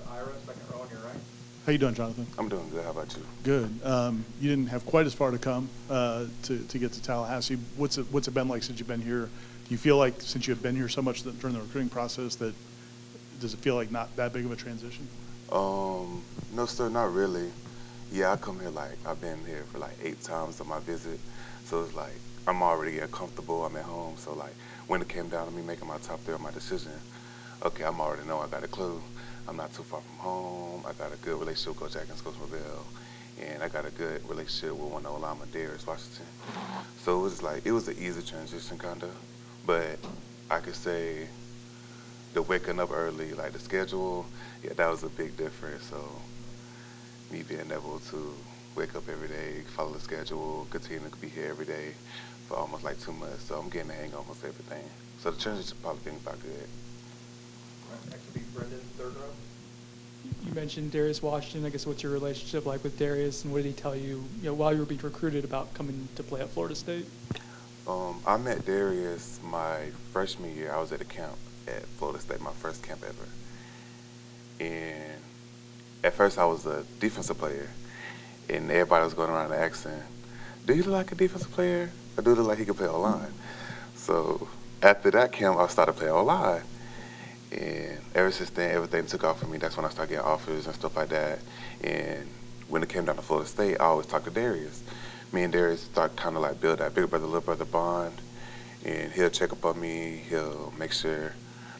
to Ira, second row on your right. How you doing, Jonathan? I'm doing good. How about you? Good. You didn't have quite as far to come to get to Tallahassee. What's it been like since you've been here? Do you feel like since you've been here so much during the recruiting process that does it feel like not that big of a transition? No, sir, not really. Yeah, I come here I've been here for 8 times on my visit, so it's like I'm already getting comfortable. I'm at home, so when it came down to me making my top 3 of my decision, okay, I'm already know I got a clue. I'm not too far from home. I got a good relationship with Coach Atkins, Coach Norvell, and I got a good relationship with one of the linemen, Darius Washington. So it was an easy transition, kinda, but I could say the waking up early, the schedule, yeah, that was a big difference. So me being able to wake up every day, follow the schedule, continue to be here every day for almost 2 months. So I'm getting the hang of almost everything. So the transition probably been about good. All right, next will be Brendan, third row. You mentioned Darius Washington. I guess what's your relationship like with Darius, and what did he tell you, while you were being recruited about coming to play at Florida State? I met Darius my freshman year. I was at a camp at Florida State, my first camp ever. And at first I was a defensive player, and everybody was going around asking, do you look like a defensive player, or do you look like he could play O-line? So after that camp, I started playing O-line. And ever since then, everything took off for me. That's when I started getting offers and stuff like that. And when it came down to Florida State, I always talked to Darius. Me and Darius started kind of build that big brother, little brother bond. And he'll check up on me. He'll make sure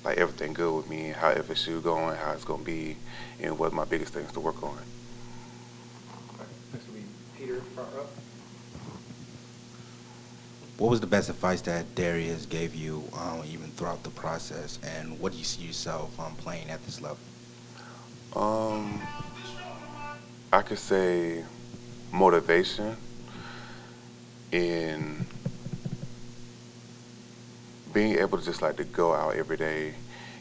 everything good with me, how FSU going, how it's going to be, and what my biggest things to work on. All right, next will be Peter, front row. What was the best advice that Darius gave you even throughout the process, and what do you see yourself playing at this level? I could say motivation and being able to just to go out every day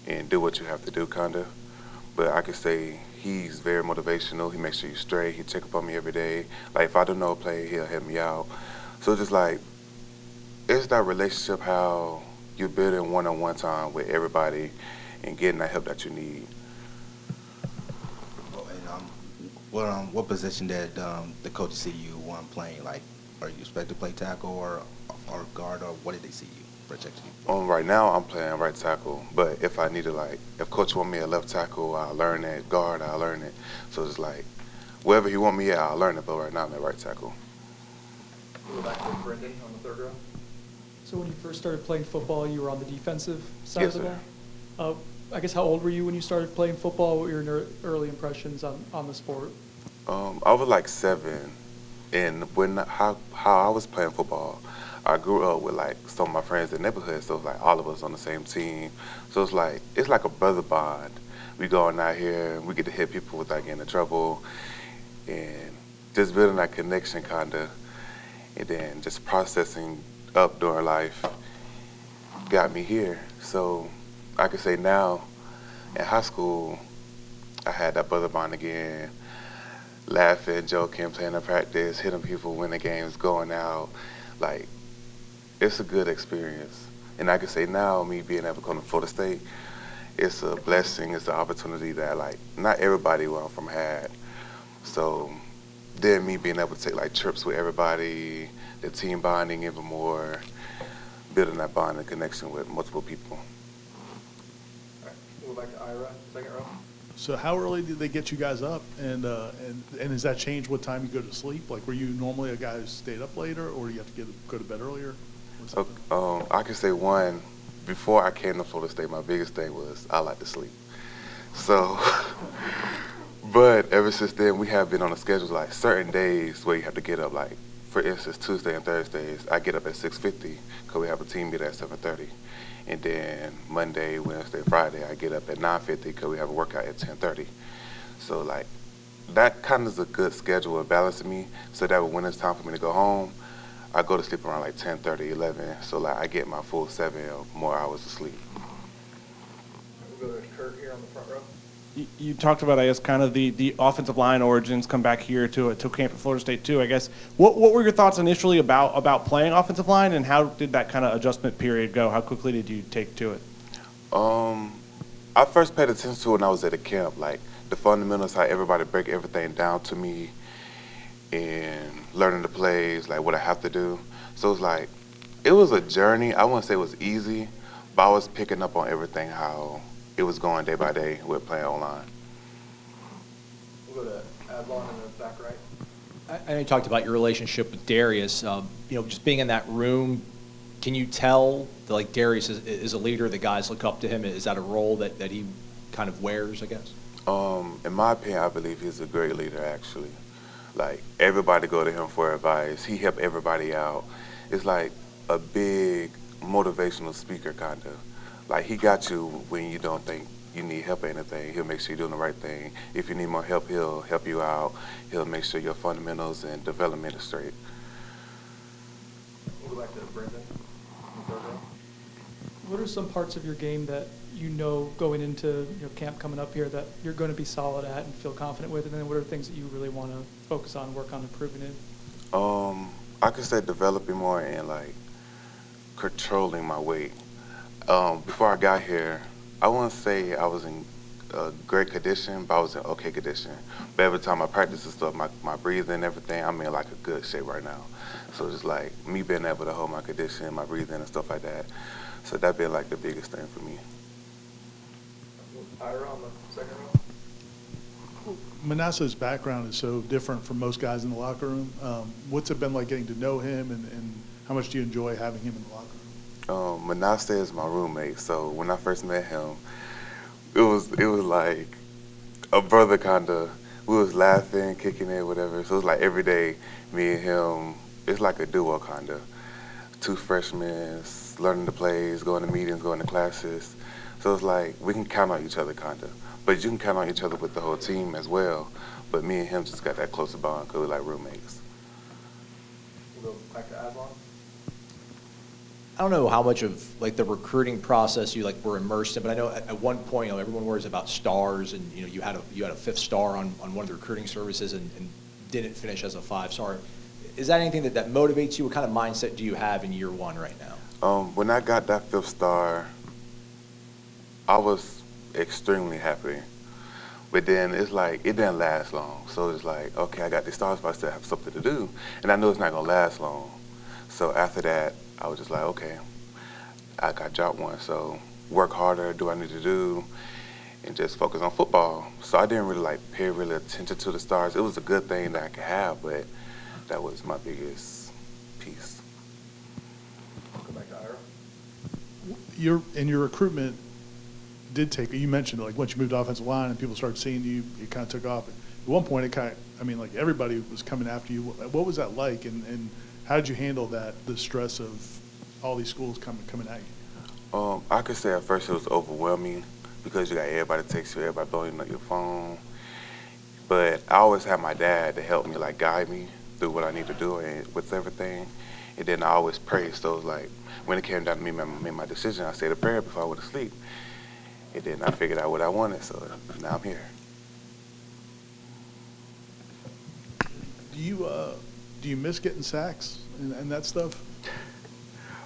and do what you have to do, kinda. But I could say he's very motivational. He makes sure you're straight. He check up on me every day. If I don't know a play, he'll help me out. So just it's that relationship how you're building one-on-one time with everybody and getting that help that you need. What position did the coach see you playing? Are you expected to play tackle or guard, or what did they see you projecting you? Right now I'm playing right tackle, but if I needed if coach want me at left tackle, I'll learn it. Guard, I'll learn it. So it's wherever he want me at, I'll learn it. But right now I'm at right tackle. We'll go back to Brendan on the third row. So when you first started playing football, you were on the defensive side Yes, of the sir. ball? I guess how old were you when you started playing football? What were your early impressions on the sport? I was 7, and how I was playing football, I grew up with some of my friends in the neighborhood, so it's all of us on the same team. So it's like a brother bond. We going out here, we get to hit people without getting in trouble, and just building that connection kinda, and then just processing up during life got me here. So I could say now in high school, I had that brother bond again, laughing, joking, playing in practice, hitting people, winning games, going out. It's a good experience. And I can say now, me being able to come to Florida State, it's a blessing, it's an opportunity that not everybody where I'm from had. So then me being able to take trips with everybody, the team bonding even more, building that bond and connection with multiple people. All right, we'll go back to Ira, second row. So how early did they get you guys up, and has that changed what time you go to sleep? Were you normally a guy who stayed up later, or do you have to go to bed earlier? I can say one, before I came to Florida State, my biggest thing was I like to sleep. So, but ever since then, we have been on a schedule certain days where you have to get up. For instance, Tuesday and Thursdays, I get up at 6:50 because we have a team meeting at 7:30. And then Monday, Wednesday, Friday, I get up at 9:50 because we have a workout at 10:30. So that kind of is a good schedule of balancing me, so that when it's time for me to go home, I go to sleep around 10:30, 11. So I get my full 7 or more hours of sleep. We'll go to Kurt here on the front row. You talked about, I guess, kind of the offensive line origins, come back here to camp at Florida State too. I guess what were your thoughts initially about playing offensive line, and how did that kind of adjustment period go? How quickly did you take to it? I first paid attention to it when I was at a camp, like the fundamentals, how everybody break everything down to me, and learning the plays, like what I have to do. So it's like, it was a journey. I wouldn't say it was easy, but I was picking up on everything, how it was going day by day with playing online. We'll go to Adlon in the back right. I know you talked about your relationship with Darius. Just being in that room, can you tell that, like, Darius is a leader, the guys look up to him? Is that a role that he kind of wears, I guess? In my opinion, I believe he's a great leader, actually. Like, everybody go to him for advice. He help everybody out. It's like a big motivational speaker, kind of. Like, he got you when you don't think you need help or anything. He'll make sure you're doing the right thing. If you need more help, he'll help you out. He'll make sure your fundamentals and development is straight. We'll go back to Brendan in the third row. What are some parts of your game that you know going into camp coming up here that you're going to be solid at and feel confident with? And then what are things that you really want to focus on, work on improving in? I could say developing more and like controlling my weight. Before I got here, I wouldn't say I was in great condition, but I was in okay condition. But every time I practice and stuff, my breathing and everything, I'm in like a good shape right now. So just like me being able to hold my condition, my breathing and stuff like that. So that been like the biggest thing for me. Ira on the second row. Manasseh's background is so different from most guys in the locker room. What's it been like getting to know him, and how much do you enjoy having him in the locker room? Manasseh is my roommate, so when I first met him, it was like a brother kind of. We was laughing, kicking it, whatever. So it was like every day, me and him, it's like a duo kind of. Two freshmen, learning the plays, going to meetings, going to classes. So it's like we can count on each other kind of. But you can count on each other with the whole team as well. But me and him just got that closer bond because we're like roommates. We'll go back to Adlon. I don't know how much of like the recruiting process you like were immersed in, but I know at one point, everyone worries about stars, and you had a 5th star on one of the recruiting services and didn't finish as a 5-star. Is that anything that motivates you? What kind of mindset do you have in year 1 right now? When I got that 5th star, I was extremely happy. But then it's like, it didn't last long. So it's like, okay, I got these stars, but I still have something to do. And I know it's not gonna last long. So after that, I was just like, okay, I got job 1, so work harder, do what I need to do, and just focus on football. So I didn't really like pay really attention to the stars. It was a good thing that I could have, but that was my biggest piece. Go back to Ira. Your recruitment did take, you mentioned like once you moved to offensive line and people started seeing you, it kind of took off. At one point, it kind of, like everybody was coming after you. What was that like, and how did you handle that, the stress of all these schools coming at you? I could say at first it was overwhelming because you got everybody text you, everybody blowing up your phone. But I always had my dad to help me, like guide me through what I need to do and with everything. And then I always pray. So it was like when it came down to me making my decision, I said a prayer before I went to sleep. And then I figured out what I wanted, so now I'm here. Do you miss getting sacks and that stuff?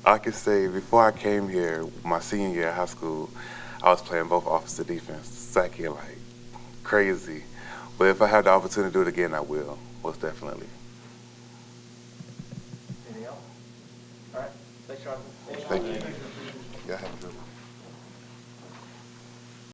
I could say before I came here, my senior year of high school, I was playing both offensive defense, sacking like crazy. But if I have the opportunity to do it again, I will, most definitely. Anything else? All right. Thanks, Jonathan. Thank you. Yeah, have a good